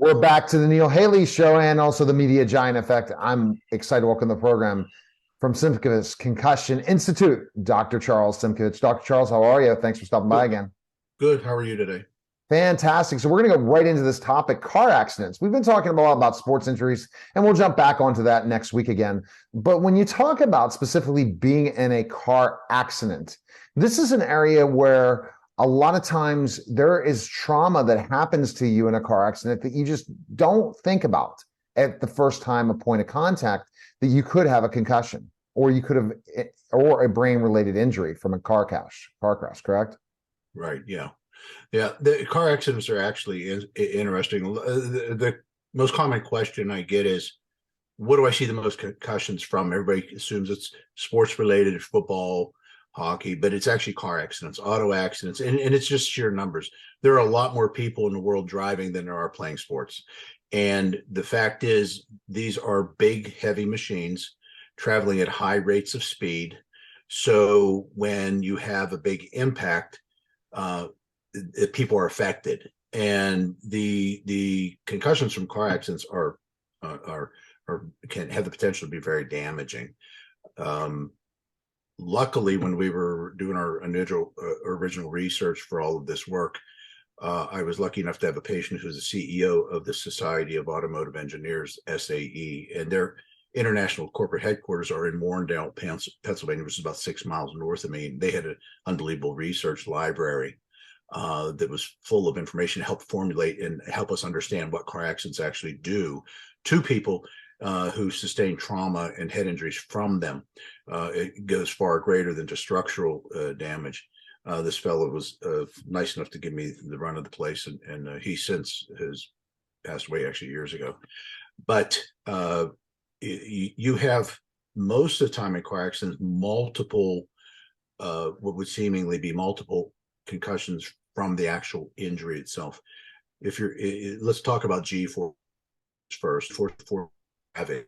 We're back to the Neil Haley Show and also the Media Giant Effect. I'm excited to welcome the program from Simkovich Concussion Institute, Dr. Charles Simkovich. Dr. Charles, how are you? Thanks for stopping by again. Good. How are you today? Fantastic. So we're going to go right into this topic, car accidents. We've been talking a lot about sports injuries, and we'll jump back onto that next week again. But when you talk about specifically being in a car accident, this is an area where a lot of times there is trauma that happens to you in a car accident that you just don't think about at the first time a point of contact, that you could have a concussion or you could have, or a brain related injury from a car crash, correct? Right. Yeah. Yeah. The car accidents are actually interesting. The most common question I get is, what do I see the most concussions from? Everybody assumes it's sports related, football, hockey, but it's actually car accidents, auto accidents, and it's just sheer numbers. There are a lot more people in the world driving than there are playing sports. And the fact is, these are big, heavy machines traveling at high rates of speed. So when you have a big impact, people are affected. And the concussions from car accidents are can have the potential to be very damaging. Luckily, when we were doing our original research for all of this work, I was lucky enough to have a patient who's the CEO of the Society of Automotive Engineers, SAE, and their international corporate headquarters are in Morndale, Pennsylvania, which is about 6 miles north of me. They had an unbelievable research library that was full of information to help formulate and help us understand what car accidents actually do to people who sustain trauma and head injuries from them. It goes far greater than just structural damage. This fellow was nice enough to give me the run of the place, and he since has passed away actually years ago. But you have most of the time in car accidents multiple, what would seemingly be multiple concussions from the actual injury itself. If you're, let's talk about G-force first. Force having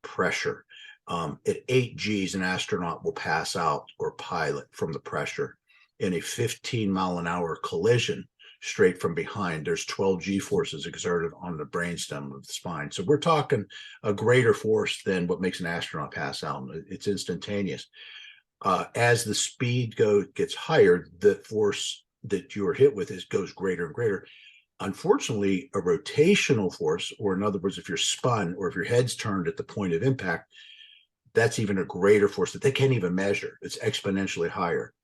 pressure. At 8 Gs, an astronaut will pass out, or pilot, from the pressure. In a 15-mile-an-hour collision straight from behind, there's 12 G forces exerted on the brainstem of the spine. So we're talking a greater force than what makes an astronaut pass out. It's instantaneous. As the speed gets higher, the force that you're hit with goes greater and greater. Unfortunately, a rotational force, or in other words, if you're spun or if your head's turned at the point of impact, that's even a greater force that they can't even measure. It's exponentially higher.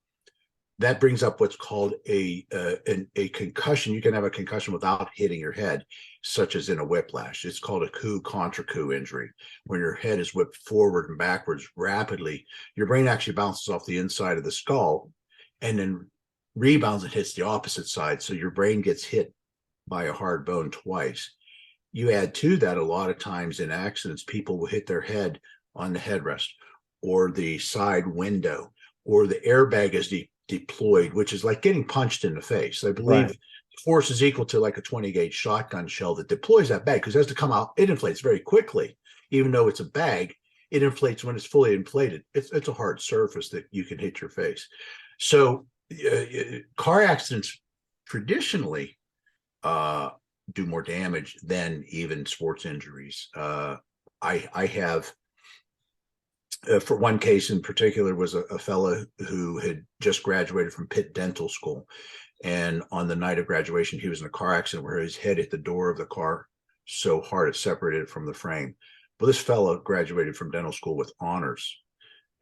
That brings up what's called a concussion. You can have a concussion without hitting your head, such as in a whiplash. It's called a coup contra coup injury. When your head is whipped forward and backwards rapidly, your brain actually bounces off the inside of the skull and then rebounds and hits the opposite side. So your brain gets hit by a hard bone twice. You add to that, a lot of times in accidents, people will hit their head on the headrest or the side window, or the airbag is deployed, which is like getting punched in the face. I believe the force is equal to like a 20 gauge shotgun shell that deploys that bag, because it has to come out. It inflates very quickly. Even though it's a bag, it inflates when it's fully inflated. It's a hard surface that you can hit your face. So car accidents traditionally do more damage than even sports injuries. I have, for one case in particular, was a fellow who had just graduated from Pitt Dental School. And on the night of graduation, he was in a car accident where his head hit the door of the car so hard it separated it from the frame. But this fellow graduated from dental school with honors.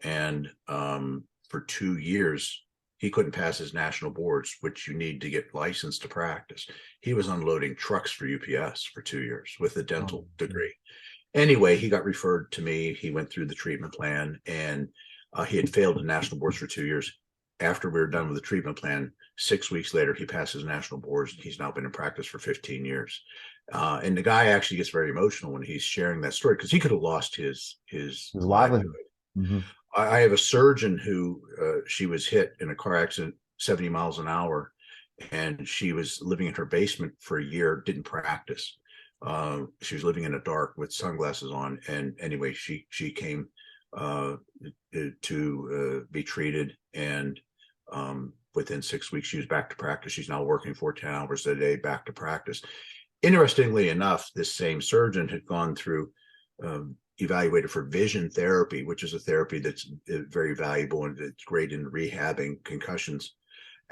And for 2 years, he couldn't pass his national boards, which you need to get licensed to practice. He was unloading trucks for UPS for 2 years with a dental degree. Anyway, he got referred to me. He went through the treatment plan, and he had failed the national boards for 2 years. After we were done with the treatment plan, 6 weeks later, he passed his national boards, and he's now been in practice for 15 years. And the guy actually gets very emotional when he's sharing that story, because he could have lost his livelihood. Mm-hmm. I have a surgeon who she was hit in a car accident 70 miles an hour, and she was living in her basement for a year, didn't practice. She was living in the dark with sunglasses on. And anyway, she came to be treated, and within 6 weeks, she was back to practice. She's now working 10 hours a day, back to practice. Interestingly enough, this same surgeon had gone through, evaluated for vision therapy, which is a therapy that's very valuable and it's great in rehabbing concussions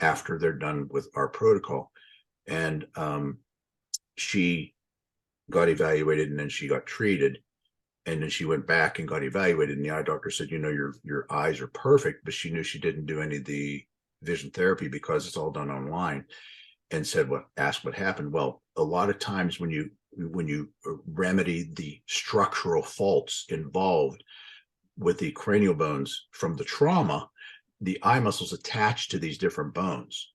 after they're done with our protocol. And she got evaluated and then she got treated. And then she went back and got evaluated. And the eye doctor said, your eyes are perfect, but she knew she didn't do any of the vision therapy because it's all done online. And asked what happened. Well, a lot of times when you remedy the structural faults involved with the cranial bones from the trauma, the eye muscles attached to these different bones,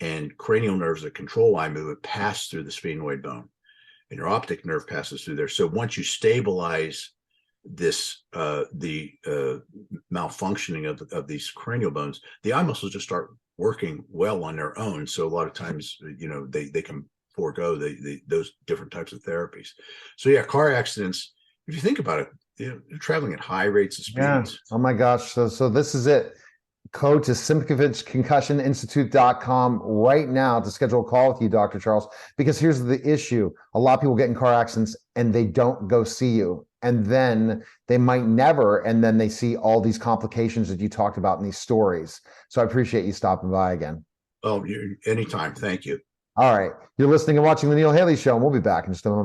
and cranial nerves that control eye movement pass through the sphenoid bone, and your optic nerve passes through there. So once you stabilize this, the malfunctioning of these cranial bones, the eye muscles just start working well on their own. So a lot of times, they can forego those different types of therapies. So yeah, car accidents, if you think about it, you're traveling at high rates of speeds. Yeah. Oh my gosh. So this is it. Go to Simkovich ConcussionInstitute.com right now to schedule a call with you, Dr. Charles, because here's the issue. A lot of people get in car accidents and they don't go see you. And then they might never, and then they see all these complications that you talked about in these stories. So I appreciate you stopping by again. Oh, anytime. Thank you. All right. You're listening and watching The Neil Haley Show, and we'll be back in just a moment.